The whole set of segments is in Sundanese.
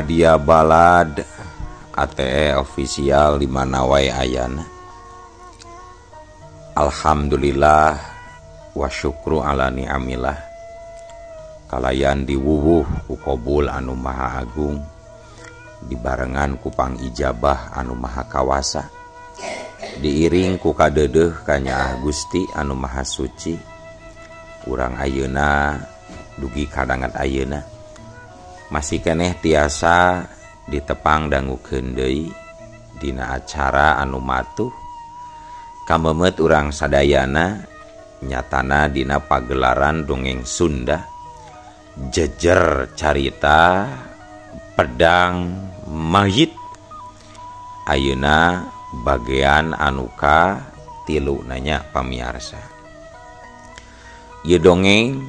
Ahmadiyah Balad ATE official di mana wae ayana. Alhamdulillah wa syukru ala ni'amillah. Kalayan diwuwuh ku Qobul anu maha agung, dibarengan ku pang ijabah anu maha kawasa, diiring ku kadeudeuh ka Nyaah Gusti anu maha suci. Urang ayeuna dugi kadangat ayeuna masih keneh tiasa ditepang dangukeun deui dina acara anu matuh kamemet urang sadayana nyatana dina pagelaran dongeng Sunda jejer carita pedang mayit. Ayeuna bagean anu ka 3 nanya pamiarsa. Ieu dongeng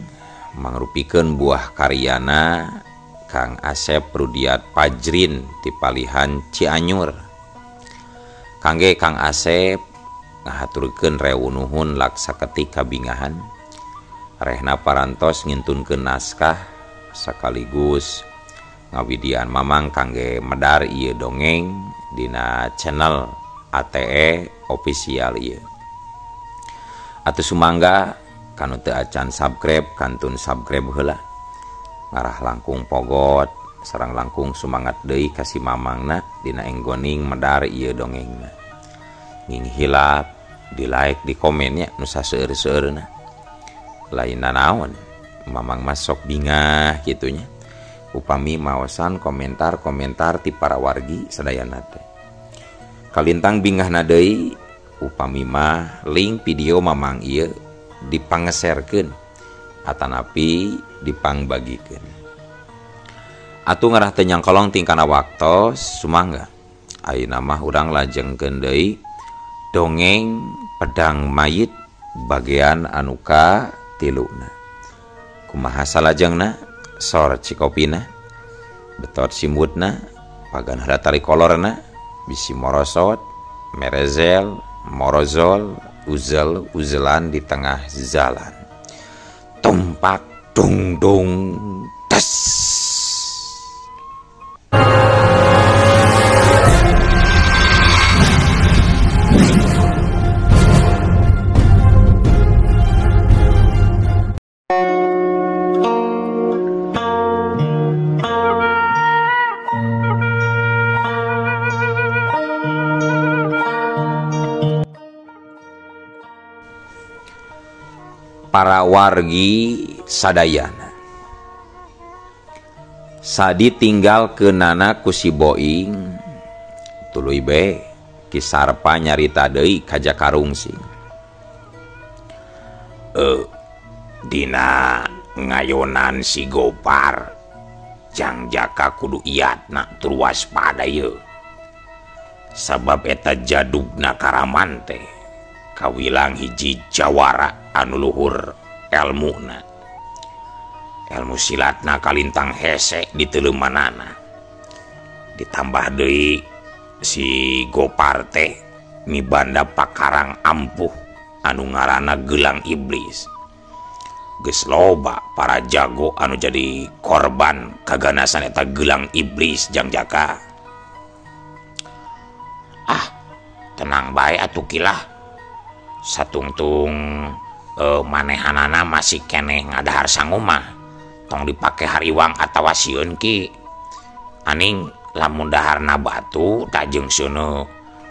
mangrupikeun buah karyana Kang Asep Rudiat Pajrin ti Palihan Cianjur. Kangge Kang Asep ngahaturkeun rewu nuhun laksaketi kabingahan, rehna parantos ngintunkeun naskah sakaligus ngawidian mamang kangge medar ieu dongeng dina channel ATE official ieu. Atuh sumangga kanu teu acan subscribe kantun subscribe heula. Ngarah langkung pogot sareng langkung sumangat deui kasih mamangna dina enggoning medar ieu dongengna. Nging hilap di like di komennya nu saseueur-seueurna. Lainna naon mamang masok bingah kitunya. Upami maosan komentar-komentar ti para wargi sadayana teh. Kalintang bingahna deui upami mah link video mamang ieu dipangeserkeun atanapi dipangbagikeun. Atuh ngarah teu nyangkolong tingkana waktos sumangga ayeuna mah urang lajengkeun deui dongeng pedang mayit bagean anu ka 3. Kumaha salajengna sor cikopina betot simutna pagan hadatari kolorna bisi morosot merezel morozol uzel uzelan di tengah jalan. Tumpak dung dung tes. Para wargi sadayana sadi tinggal keunana ku si Boing tuluy be Kisarpa nyarita deui ka Jakarungsing. Dina ngayonan si Gopar Jang Jaka kudu iatna tur waspada yeu sabab eta jadugna Karaman teh kawilang hiji jawara anu luhur elmuna. Ilmu silatna kalintang hese di teleumanana. Ditambah deui si Gopar teh mibanda pakarang ampuh anu ngaranna Gelang Iblis. Geus loba para jago anu jadi korban kaganasan eta Gelang Iblis Jang Jaka. Tenang bae atuh kilah. Satungtung manehanana masih keneh ngadahar sangumah tong dipake hariwang atawa sieun ki aning lamun daharna batu tajeng seuneu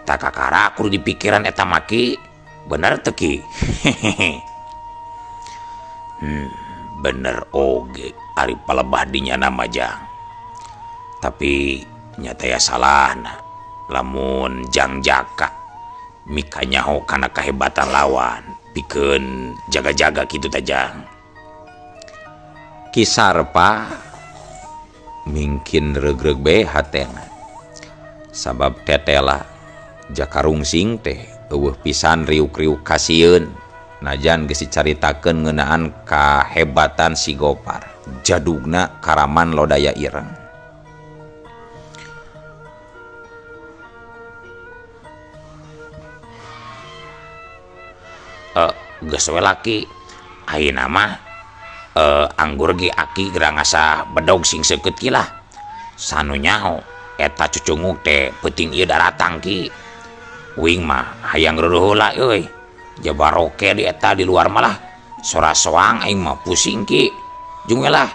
takakara kudu dipikiran eta maki bener teu ki. Bener oge ari palebah dinya nama Jang, tapi nyata ya salahna lamun Jang Jaka mika nyaho kana kahebatan lawan pikeun jaga-jaga kitu teh Jang. Kisarpa mungkin regreg be hatena sabab tetela Jakarungsing teh eueuh pisan riuk-riuk kasieun najan geus dicaritakeun ngeunaan kahebatan si Gopar jadugna Karaman lodaya ireng. Geus we laki ayeuna mah anggur ge aki gerang asa bedog sing seukeut kilah sanunya eta cucunguk teh penting ieu daratang ki uing mah hayang reureum heula euy jabaroke di eta di luar malah sora soang aing mah pusing ki jeung lah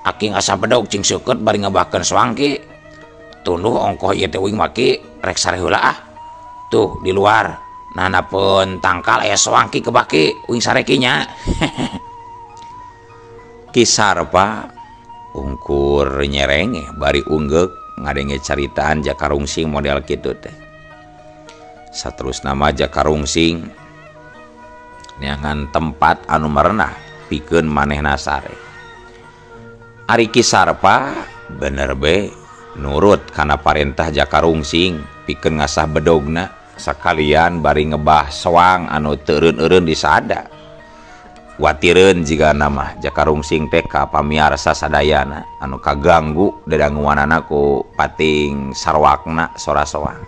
aking asa bedog cing seukeut bari ngabahkeun soang ki tunduh ongkoh ieu teh uing mah ki rek sare heula ah tuh di luar nanapeun tangkal aya soang ki kebaki uing sare ki nya kisar pak ungkur nyerenge bari unggek ngadenge caritaan Jakarungsing model kitu teh saterus nama Jakarungsing neangan tempat anu merenah pikeun manehna sare ari kisar pak bener be nurut kana parentah Jakarungsing pikeun ngasah bedogna sakalian bari ngebah soang anu teu eureun-eureun di sada watireun jiga nama Jakarungsing teh ka pamiarsa sadayana anu kaganggu dadanguanana ku pating sarwakna sora soang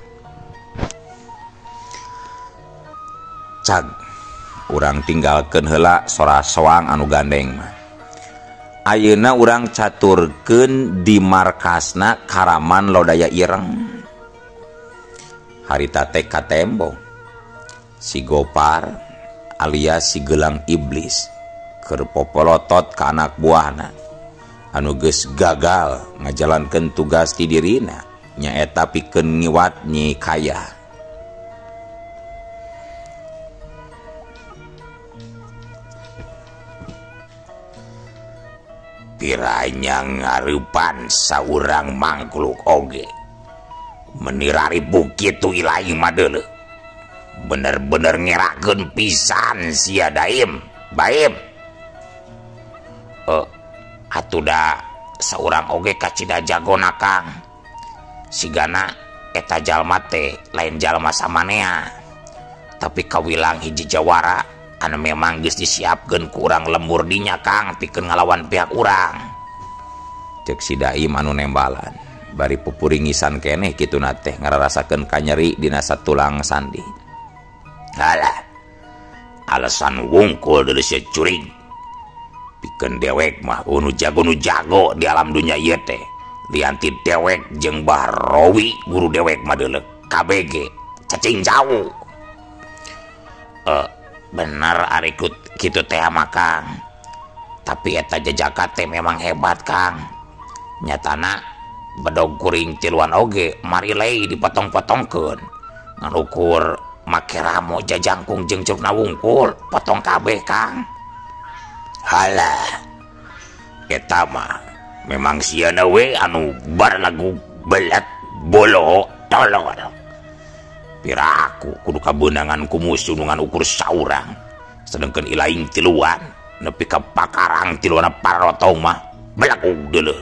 cag urang tinggalkeun heula sora soang anu gandeng mah ayeuna urang caturkeun di markasna Karaman Lodaya Ireng harita teh katembong si Gopar alias si gelang iblis keur popolotot ka anak buahna anu geus gagal ngajalankeun tugas ti dirina nyaeta pikeun ngiwat Nyi Kaya piranya ngarupan saurang mangkluk oge menirari bukit tu ilahi madeuleu bener-bener ngerakeun pisan sia daim baim atuda saurang oge kacida jagona Kang sigana eta jalma teh lain jalma samanea tapi kawilang hiji jawara anu memang geus disiapkeun ku urang lembur dinya Kang pikeun ngalawan pihak urang cek si daim anu nembalan bari pupuringisan keneh kituna teh ngararasakeun kanyeri dina satulang sandi halah alasan wungkul dari si curing pikeun dewek mah nu jago di alam dunia ieu teh lianti dewek jeung Bah Rowi guru dewek mah deuleu KBG cacing jauh bener ari kitu teh mah Kang tapi eta jejaka teh memang hebat Kang nyatana bedog kuring tiluan oge mari lei dipotong-potongkeun ngan ukur make ramo jajangkung jeung curna wungkul potong kabeh Kang halah eta mah memang siana we anu bar lagu belat bolo tolol piraku kudu kabeunangan ku musuh nungan ukur saurang sedengkeun ilaing tiluan nepi ka pakarang tiluana parotong mah belagu deuleu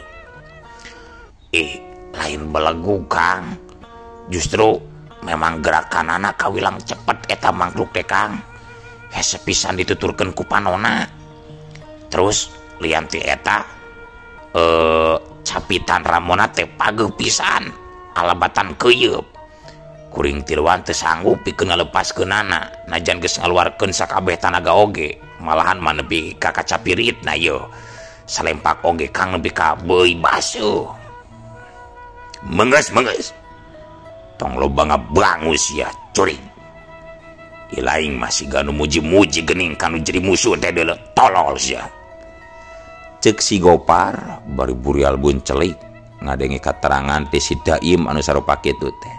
lain belagu Kang justru memang gerakan anak kawilang cepet eta mangkluk teh Kang hese pisan dituturkeun ku panona terus lianti eta capitan ramona teh pageuh pisan alabatan keuyeub kuring tiluan teu sanggup pikeun ngalepaskeunana najan geus ngaluarkeun sakabeh tanaga oge malahan mah nepi ka kacapiritna ieu salempak oge Kang nepi ka beuy basuh menggeus tong loba ngabangus ya curing ilaing masih ganu muji-muji gening kanu jadi musuh teh deuleu tolol sia cek si Gopar bari burial buncelik ngadenge katerangan ti si Daim anu sarupa kitu teh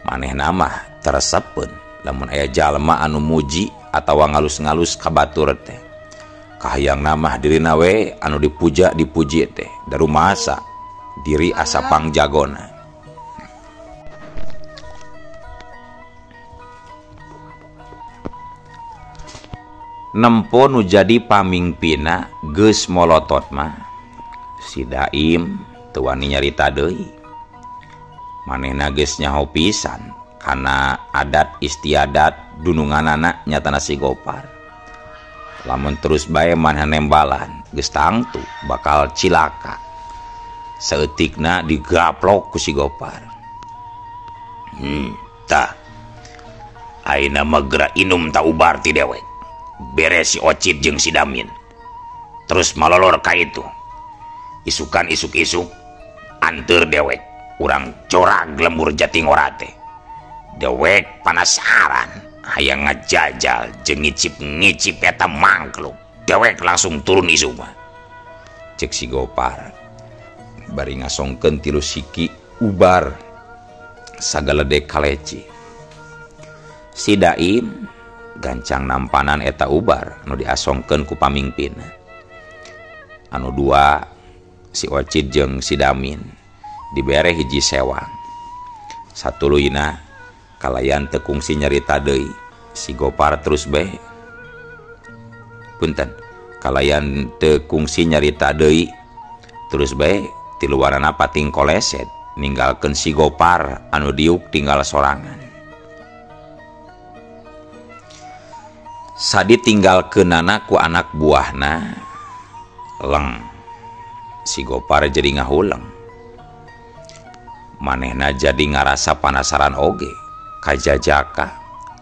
manehna mah teresepeun lamun aya jalma anu muji atawa ngalus-ngalus ka batur teh kahayangna mah dirina we anu dipuji teh darumasa diri asa pangjagona nempo nu jadi pamingpina geus molotot mah si Daim teu wani nyarita deui manehna geus nyaho pisan kana adat istiadat dununganana nyatana si Gopar lamun terus bae maneh nembalan geus tangtu bakal cilaka saeutikna digaplok ku si Gopar tah ayeuna mah geura inum ta ubar ti dewek beres si Ocit jeung si Damin terus malolor ka itu isukan isuk-isuk anteur dewek urang corag lembur Jatingora teh. Dewek penasaran hayang ngajajal jeung ngicip-ngicip eta mangkluk. Dewek langsung turun isu mah. Cek si Gopar bari ngasongkeun tilu siki ubar sagaledek kaleci. Si Daim gancang nampanan eta ubar anu diasongkeun ku pamingpin. Anu dua si Ocid jeung si Damin dibere hiji sewang. Satuluyna kalayan teu kungsi nyarita deui. Si Gopar terus bae. Punten, kalayan teu kungsi nyarita deui terus bae ti luaranna pating koleset ninggalkeun si Gopar anu diuk tinggal sorangan. Sadi tinggalkeunana ku anak buahna leng. Si Gopar jadi ngahuleng. Manehna jadi ngarasa panasaran oge ka Jajaka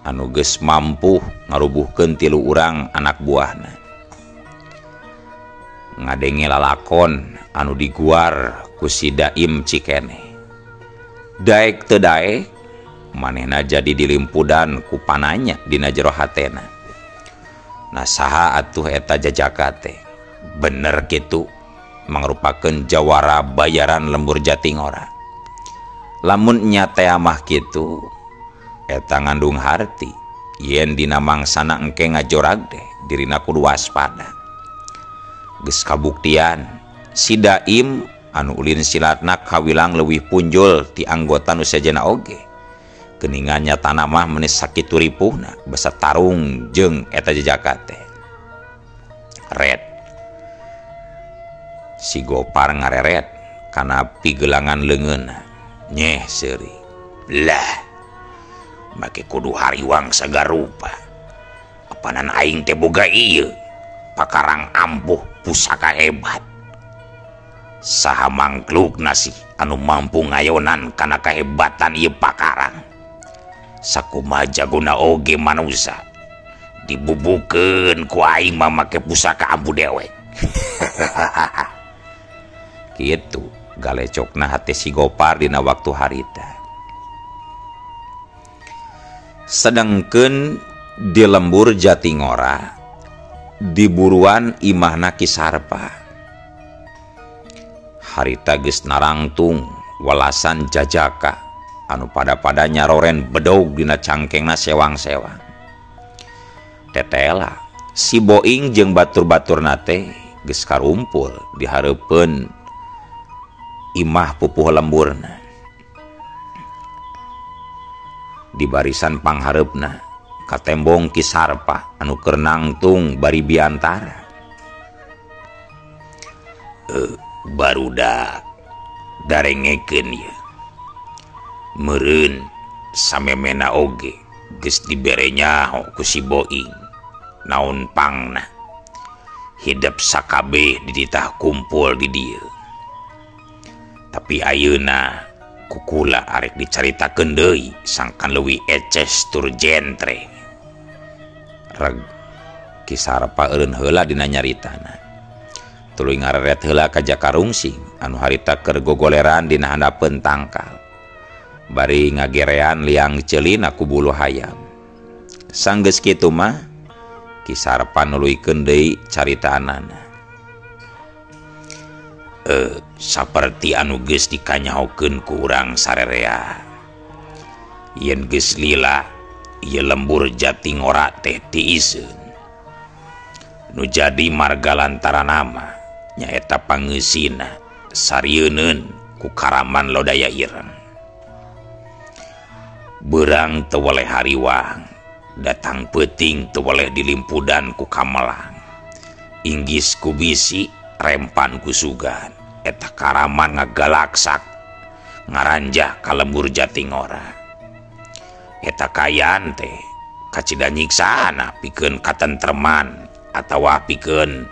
anu geus mampu ngarubuhkeun tilu urang anak buahna. Ngadenge lalakon anu diguar ku si Daim cikene. Daek teu daek manehna jadi dilimpudan ku pananya dina jero hatena. Nah saha atuh eta Jajaka teh? Bener kitu mangrupakeun jawara bayaran lembur Jatingora. Lamun nya teh mah kitu eta ngandung harti yen dina mangsana engke ngajorag deh dirina kudu waspada. Geus kabuktian si Daim anu ulin silatna kawilang leuwih punjul ti anggota nu sejenna oge. Geuningan nyatana mah meuni sakitu ripuhna basa tarung jeung eta Jajaka teh. Red si Gopar ngareret kana pigelangan leungeunna. Nyeh seuri. Lah make kudu hariwang sagarupa. Apanan aing teh boga ieu pakarang ampuh pusaka hebat. Saha mangklukna sih anu mampu ngayonan kana kahebatan ieu pakarang. Sakumaha jagona oge manusia dibubukeun ku aing mah make pusaka ampuh dewek. Kitu galecokna hate si Gopar dina waktu harita. Sedengkeun di lembur Jatingora diburuan imahna Ki Sarpa. Harita geus narangtung walasan Jajaka anu pada-pada nyaroren bedog dina cangkengna sewang-sewang. Tetela si Boing jeung batur-baturna teh geus karumpul di hareupeun imah pupuh lemburna. Di barisan panghareupna katembong Ki Sarpa anu keur nangtung bari biantara. Barudak darengekeun ieu. Meureun samemena oge geus dibere nyaho ku si Boing. Naon pangna hidup sakabeh dititah kumpul di dieu. Tapi ayeuna kukula arek dicaritakeun deui sangkan leuwih eces tur jentre. Reg Ki Sarpa eureun heula dina nyaritana. Tuluy ngareret heula ka Jakarungsing anu harita keur gogoleran dina handapeun tangkal. Bari ngagerean liang ceulina ku bulu hayam. Sanggeus kitu mah Ki Sarpa nuluykeun deui caritaanana. Saperti anu geus dikanyahokeun ku urang sarerea. Yen geus lila ieu lembur Jatingora teh tiiseun. Nu jadi marga lantaran nama nyaeta pangeusina sarieun ku Karaman Lodaya Ireng. Beurang teu waleh hariwang, datang peuting teu waleh dilimpudan ku Kamelang. Inggis ku bisi rempan ku sugan. Eta Karaman ngagalaksak ngaranjah ka lembur Jatingora. Eta kayan teh kacida nyiksana pikeun katentreman atawa pikeun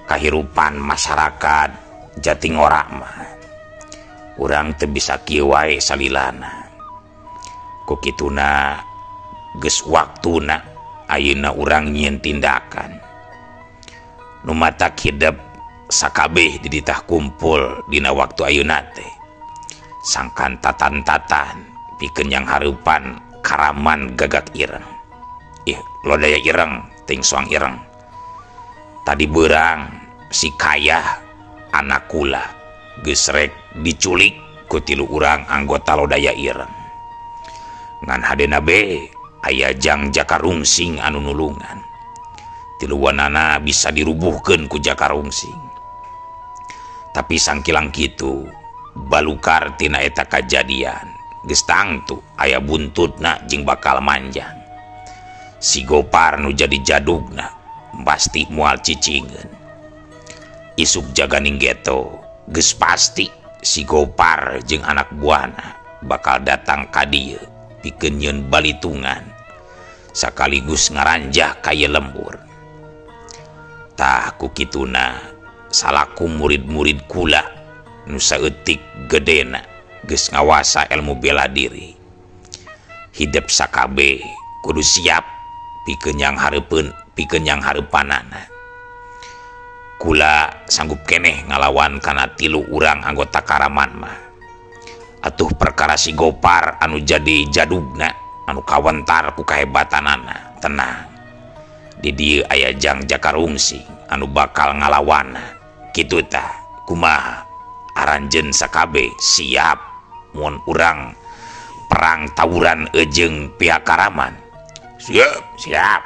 kahirupan masyarakat Jatingora mah. Urang teu bisa kieu wae salilana. Ku kituna geus waktuna ayeuna urang nyieun tindakan. Nu matak hidup sakabeh diditah kumpul dina waktu ayeuna teh sangkan tatan-tatan pikeun yang hareupan Karaman gagak ireng. Lodaya ireng ting soang ireng. Tadi beurang si Kayah anak kula geus rek diculik ku 3 urang anggota lodaya ireng. Ngan hadena be aya Jang Jakarungsing anu nulungan. 3 bisa dirubuhkeun ku Jakarungsing. Tapi sangkilang kitu balukar tina eta kajadian geus tangtu aya buntutna jeung bakal manjang. Si Gopar nu jadi jadugna pasti moal cicingeun. Isuk jaganing geto geus pasti si Gopar jeung anak buahna bakal datang ka dieu pikeun nyieun balitungan sakaligus ngaranjah ka ieu lembur. Tah ku kituna salaku murid-murid kula nu saeutik gedena geus ngawasa ilmu bela diri. Hidup sakabe kudu siap pikeun yang hareupanana. Kula sanggup keneh ngalawan kana 3 urang anggota Karaman mah. Atuh perkara si Gopar anu jadi jadugna anu kawentar ku kahebatanana, tenang. Di dieu aya Jang Jakarungsing anu bakal ngalawan. Kitu tah kumaha aranjeun sakabe siap mun urang perang tawuran jeung pihak Karaman. Siap.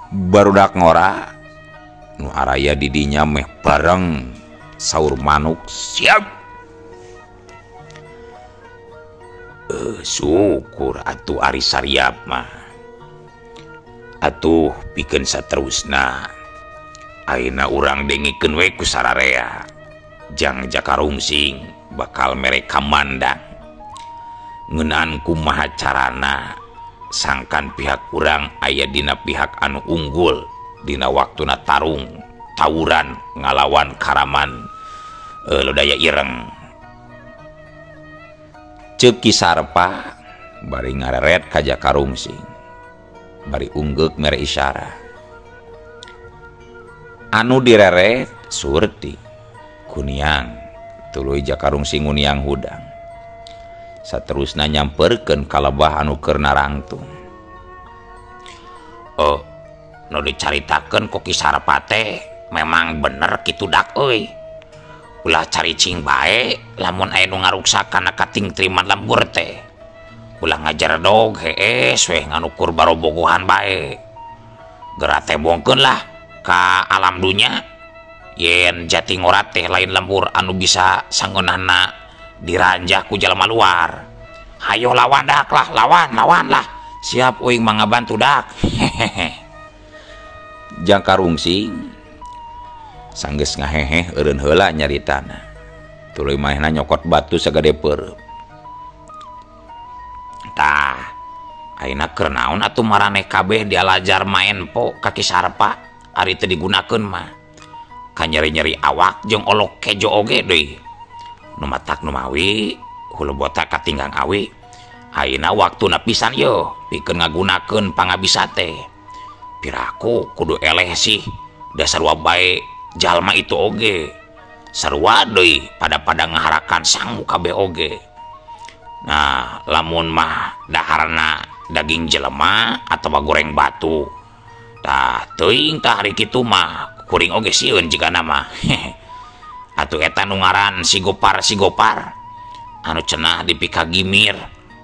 Barudak ngora nu araya didinya meh bareng saur manuk siap. Syukur atuh ari sariap mah. Atuh pikeun saterusna ayeuna urang dengikeun we ku sararea Jang Jakarungsing bakal mere kamandang ngeunaan kumaha carana sangkan pihak urang aya dina pihak anu unggul dina waktuna tawuran ngalawan Karaman lodaya ireng. Ceuk Ki Sarpa bari ngareret ka Jakarungsing bari unggek mere isyara. Anu direret surti kuniang tuluy Jakarungsing uniang hudang. Saterusna nyamperkeun ka lebah anu keur narangtung. Nu dicaritakeun ku Ki Sarpa teh memang bener kitu dak euy. Ulah caricing bae lamun aya nu ngaruksakan kating triman lembur teh. Ulah ngajar dog hees we nganukur barobogohan bae. Geura tembongkeun lah ka alam dunya yen jati ngora teh lain lembur anu bisa sangeunana diranjah ku jalma luar. Hayo lawan dak lah, lawan lah. Siap uing mangabantu dak. Jakarungsing sanggeus ngaheheh eureun heula nyaritana. Tuluy manehna nyokot batu sagede peureum. Tah, ayeuna keur naon atuh maraneh kabeh dialajar maen po ka Ki Sarpa ari teu digunakeun mah. Ka nyeri-nyeri awak jeung olok kejo oge deui. Nu matak nu mawi hulu botak katinggang awi ayeuna waktuna pisan yeuh pikeun ngagunakeun pangabisa teh. Piraku kudu eleh sih da sarua bae jalma itu oge sarua deui pada ngaharakan sangu kabeh oge. Nah lamun mah daharna daging jelema atawa goreng batu tah teuing tah hari kitu mah kuring oge sieun jigana mah. Atuh eta nu ngaran si Gopar anu cenah dipika gimir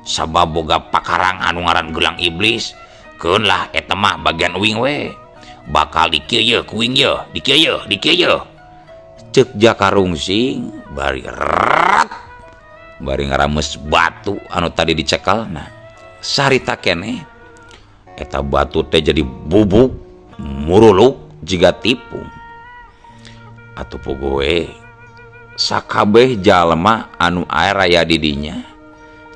sabab boga pakarang anu ngaran gelang iblis. Keun lah eta mah bagian uing we bakal dikieu yeuh ku uing yeuh dikieu yeuh. Ceuk Jakarungsing bari ngarames batu anu tadi dicekelna. Sarita keneh eta batu teh jadi bubuk muruluk jiga tipung. Atuh puguh sakabeh jalma anu aya raya didinya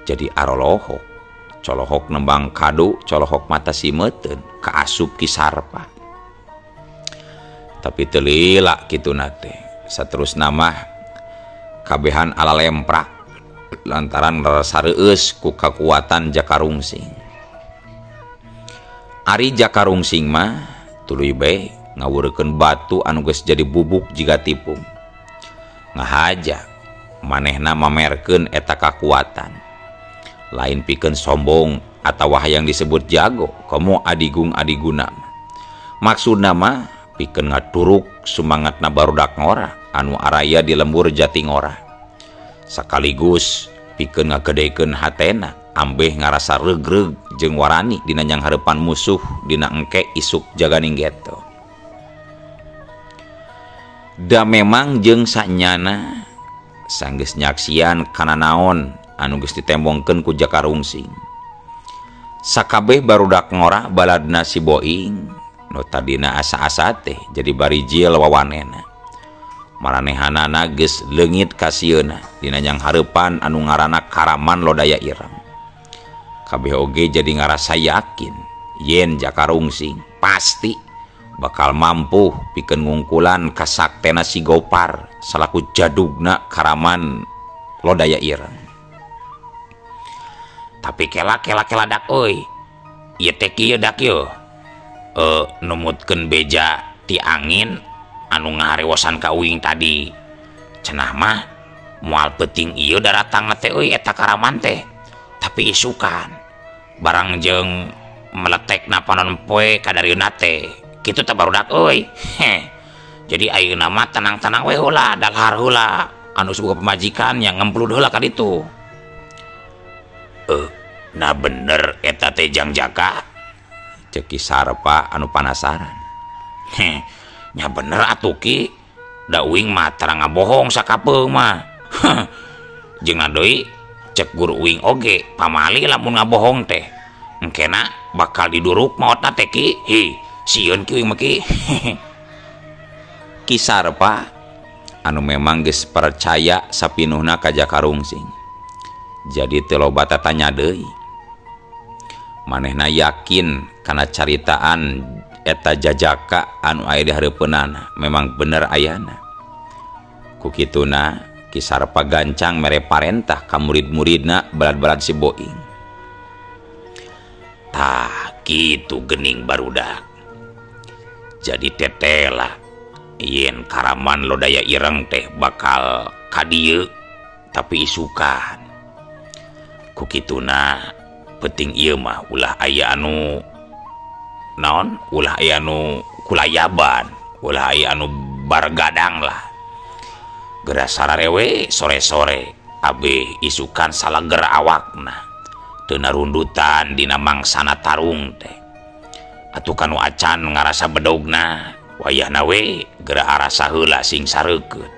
jadi arolohok. Colohok nembang kadu, colohok mata simeteun ka asup Ki Sarpa. Tapi teu lila kituna teh. Saterusna mah kabehan ala lemprak lantaran sareueus ku kakuatan Jakarungsing. Ari Jakarungsing mah tuluy bae ngawureukeun batu anu geus jadi bubuk jiga tipung. ngahaja manehna mamerkeun eta kakuatan lain pikeun sombong atawa hayang disebut jago komo adigung-adiguna. Maksudna mah pikeun ngaturuk sumangatna barudak ngora anu araya di lembur Jatingora sakaligus pikeun ngagedekeun hatena ambeh ngarasa regreg jeung warani dina nyang hareupan musuh dina engke isuk jaganing geto. Da memang jeung sanyana sanggeus nyaksian kana naon anu geus ditembongkeun ku Jakarungsing. Sakabeh barudak ngora baladna si Boing nu tadina asa-asa teh jadi barijil wawanena. Maranehanana geus leungit ka sieuna dina nyang hareupan anu ngaranna Karaman Lodaya Ireng. Kabeh oge jadi ngarasa yakin yen Jakarungsing pasti bakal mampu pikeun ngungkulan kasaktena si Gopar salaku jadugna Karaman Lodaya Ireng. Tapi kela dak euy. Ieu teh kieu dak yo. Numutkeun beja ti angin anu ngaharewosan ka uing tadi. Cenah mah moal peuting ieu daratang teh euy eta Karaman teh. Tapi isukan barang jeung meletekna panon poe kadarieuna teh. Kitu teh barudak euy. Jadi ayeuna mah tenang-tenang we heula, dalhar heula anu boga pamajikan yang ngemplud heula ka ditu. Nah bener eta teh Jang Jaka, ceuk Ki Sarpa anu panasaran. Nya bener atuh Ki, da uing mah tarang ngabohong sakapeung mah. Jeung deui cek guru uing oge pamali lamun ngabohong teh. Engkena bakal diduruk maotna teh Ki. Sieun ki mah Ki. Ki Sarpa anu memang geus percaya sapinuhna ka Jakarungsing. Jadi teu loba tanya deui. Manehna yakin kana caritaan eta Jajaka anu aya di hareupeunana memang bener ayana. Ku kituna Ki Sarpa gancang mere parentah ka murid-muridna balad-balad si Boing. Tah kitu geuning barudak. Jadi tetela yen Karaman Lodaya Ireng teh bakal ka dieu tapi isukan. Ku kituna penting ieu mah ulah aya anu naon, ulah aya anu kulayaban, ulah aya anu bargadang lah. Geura sararewe sore-sore abeh isukan salager awakna teu narundutan dina mangsana tarung teh. Atuh kanu acan ngarasa bedogna wayahna we geura arasa heula sing sareukeut.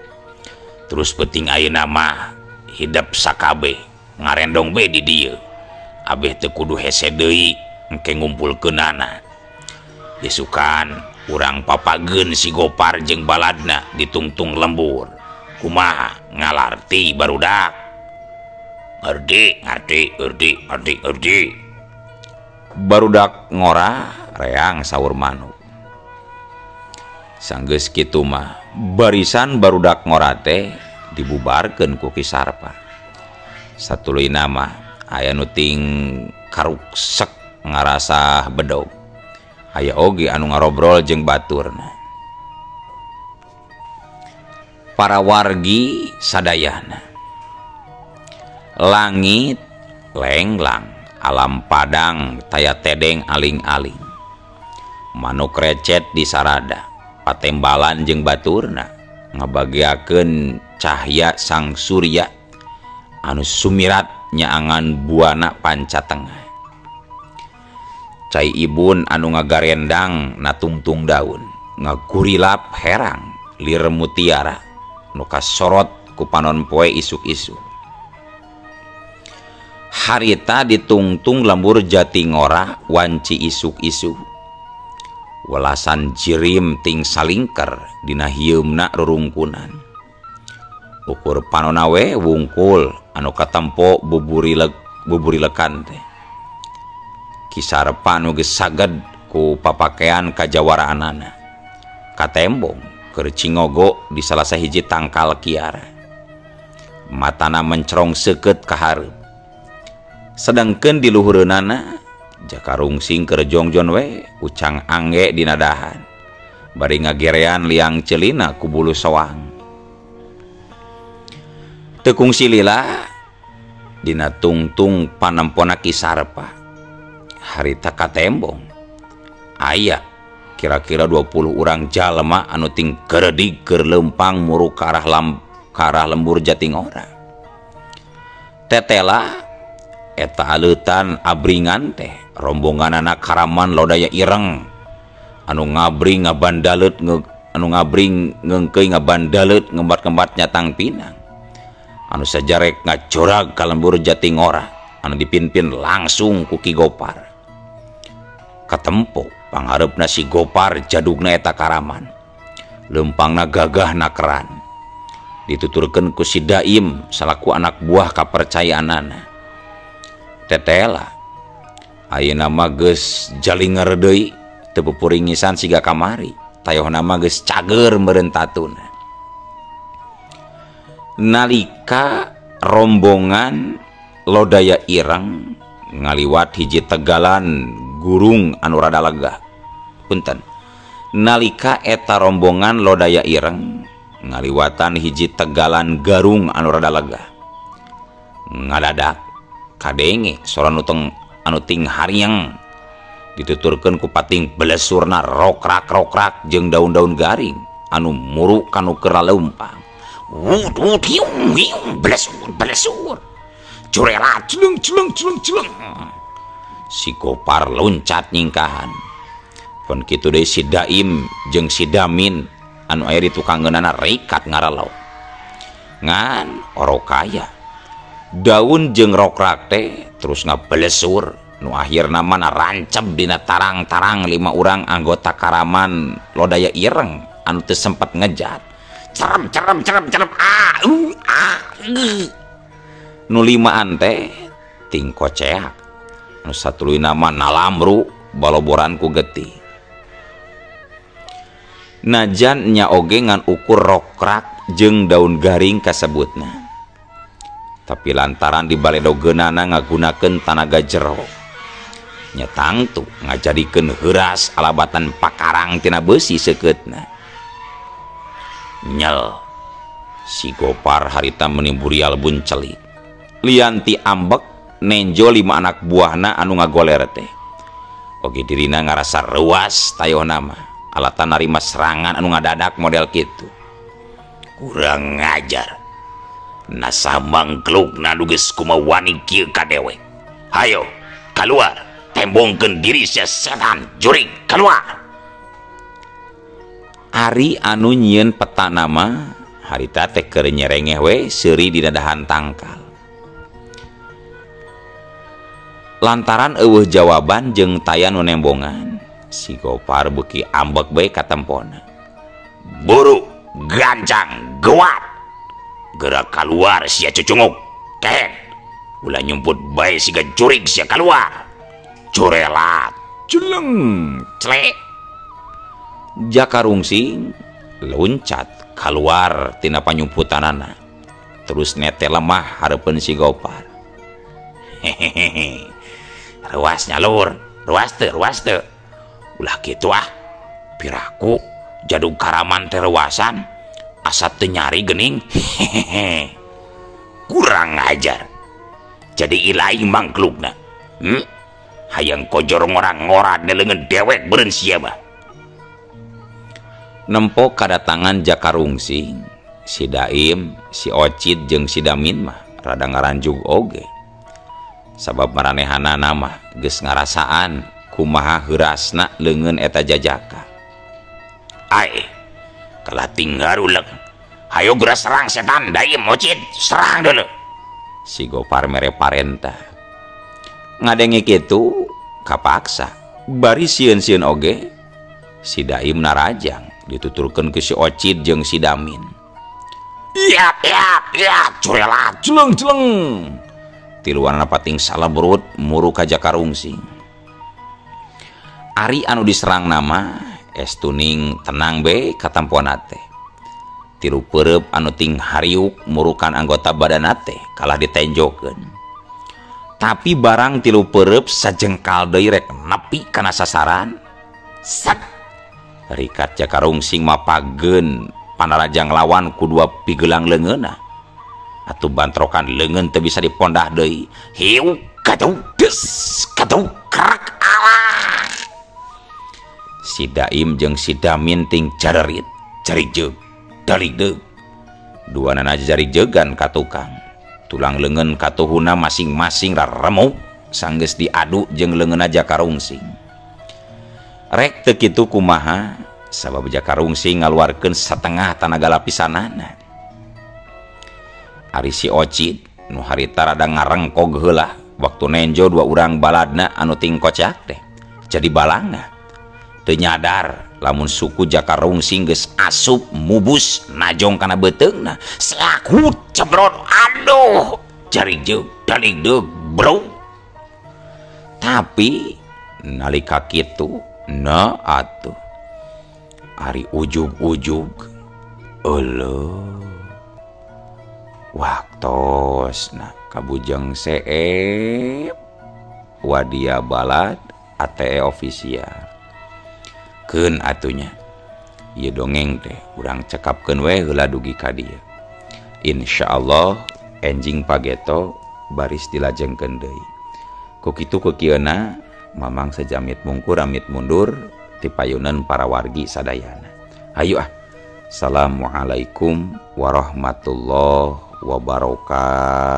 Terus penting ayeuna mah hidup sakabeh ngarendong be di dieu. Abeh teu kudu hese deui engke ngumpulkeunana. Isukan urang papageun si Gopar jeung baladna ditungtung lembur. Kumaha ngalarti barudak? Ngerti. Barudak ngora reang saur manuk. Sanggeus kitu mah barisan barudak ngora teh dibubarkeun ku Ki Sarpa. Satuluyna mah aya nu ting karuksek ngarasa bedog. Aya oge anu ngarobrol jeung baturna. Para wargi sadayana. Langit lenglang, alam padang taya tedeng aling-aling. Manuk recet di sarada, patembalan jeung baturna ngabagiakeun cahya sang surya anu sumirat nyaangan buana panca tengah. Cai ibun anu ngagarendang na tungtung daun ngagurilap herang lir mutiara nu kasorot ku panon poe isuk-isuk. Harita ditungtung lembur Jatingora wanci isuk-isuk. Welasan jirim ting salingker dina hieumna rurungkunan. Ukur panonna we wungkul anu katempo buburilekan teh. Ki Sarpa nu geus saged ku papakean kajawaraanana. Katembong keur cingogo di salah sahiji tangkal kiara. Matana mencrong seukeut ka hareup. Sedangkeun di luhureunana Jakarungsing keur jongjon we ucang angge dina dahan. Bari ngagerean liang celina ku bulu soang. tekung silila dina tungtung panempona Kisarpa harita katembong aya kira-kira 20 urang jalma anu ting keredig keur lempang muru ka arah lembur Jatingora. Tetela eta aleutan abringan teh rombongan anak Karaman lodaya ireng anu ngabring ngabandalet anu ngabring ngengkeuy ngabandalet ngembat-ngembat nyatang pinang anu sajarek ngacurag ka lembur Jatingora anu dipimpin langsung ku Ki Gopar. Katempo pangharepna si Gopar jadugna eta Karaman lempangna gagah nakeran dituturkeun ku si Daim salaku anak buah kapercayaanana. Tetela ayeuna mah geus jalinger deui teu pupuringisan siga kamari tayohna mah geus cager meureun tatuna. Nalika rombongan lodaya ireng ngaliwat hiji tegalan gurung anu rada lega. Punten. Nalika eta rombongan lodaya ireng ngaliwatan hiji tegalan garung anu rada lega. Ngadadak kadenge sora anu ting harieng dituturkeun ku pating belesurna rokrak-rokrak jeung daun-daun garing anu muru kanu keur leumpang. Wud hiung belesur curela celeng si Gopar loncat nyingkahan. Pun kitu deui si Daim jeung si Damin anu aya di tukangeunana rikat ngaralau ngan orokaya daun jeung rokrak teh terus ngabelesur nu akhirna mana rancep dina tarang-tarang 5 urang anggota Karaman lodaya ireng anu teu sempet ngejat. Cerem nu limaan teh ting koceak nu satuluyna mah nalamru baloboran ku getih. Najan nya oge ngan ukur rokrak jeung daun garing kasebutna tapi lantaran di baledogeunana ngagunakeun tanaga jero nya tangtu ngajadikeun heuras alabatan pakarang tina beusi seukeutna. Nyel si Gopar harita menimburi albun celik lianti ambek nenjo 5 anak buahna anu ngagoler teh oge dirina ngarasa reuas tayohna mah alatan narima serangan anu ngadadak model kitu. Kurang ngajar nasa mangklukna nu geus kumaha wani kieu ka dewek. Hayo keluar tembongkeun diri sia setan jurig keluar. Ari anu nyieun petana mah harita teh keur nyerengeh we seuri di dadahan tangkal. Lantaran eueuh jawaban jeung taya nu nembongan, si Gopar beuki ambek bae ka tempona. Buru gancang geuat. Gerak keluar sia cucunguk. Kehen. Ulah nyumput bae siga jurig sia keluar. Curelat. Jeleng. Clek. Jakarungsing loncat keluar tina panyumputanana terus nete lemah hareupeun si Gopar. Hehehe ruasnya lur ruas teu ulah kitu ah piraku jadug Karaman teh reuasan asa teu nyari geuning. Hehehe kurang ajar jadi ilahi mangklukna hayang kojor ngora-ngora leungeun dewek beureun sia mah. Nempo kadatangan Jakarungsing si Daim, si Ocit jeung si Damin mah rada ngaranjug oge. Sabab maranehanana mah geus ngarasaan kumaha heurasna leungeun eta jajaka. Ae, kalah tinggal uleg. Hayo geura serang setan Daim Ocit, serang deuleu. Si Gopar mere parentah. Ngadenge kitu kapaksa. Bari sieun-sieun oge si Daim narajang dituturkeun ke si Ocit jeung si Damin. Ya curela jeleng tiluanna pating salabrut muru ka Jakarungsing. Ari anu diserang nama estuning tenang be katampona teh. Tilu peureup anu ting hariuk murukan anggota badanna teh kalah ditenjokeun. Tapi barang tilu peureup sajengkal deui rek nepi kana sasaran. Set rikat Jakarungsing mapageun panarajang lawan ku 2 pigelang leungeunna atuh bantrokan leungeun teu bisa dipondah deui. Hiu katuh des katuh kerak alah. Si Daim jeung si Damin ting carerit cari jeug dalik deug. Duana aja jari jegan ka tukang. Tulang leungeun katuhuna masing-masing raremuk sanggeus diadu jeung leungeunna Jakarungsing. Rek teu kitu kumaha sabab Jakarungsing ngaluarkeun satengah tanaga lapisanana. Ari si Ocit nu harita rada ngarengkog heula waktu nenjo dua urang baladna anu ting kocak teh jadi balanga. Teu nyadar lamun suku Jakarungsing geus asup mubus najong kana beuteungna. Saku cebrot aduh cari jeug dalik deug bro. Tapi nalika kitu na atuh ari ujug-ujug eueuh waktosna kabujang seep wadia balad ATE ofisial keun atunya. Ieu dongeng teh urang cekapkeun we heula dugi ka dieu. Insyaallah enjing pageto baris dilajengkeun deui. Ku kitu ku kieuna mamang sajamit mungkur amit mundur ti payunan para wargi sadayana. Hayu ah. Assalamualaikum warahmatullahi wabarakatuh.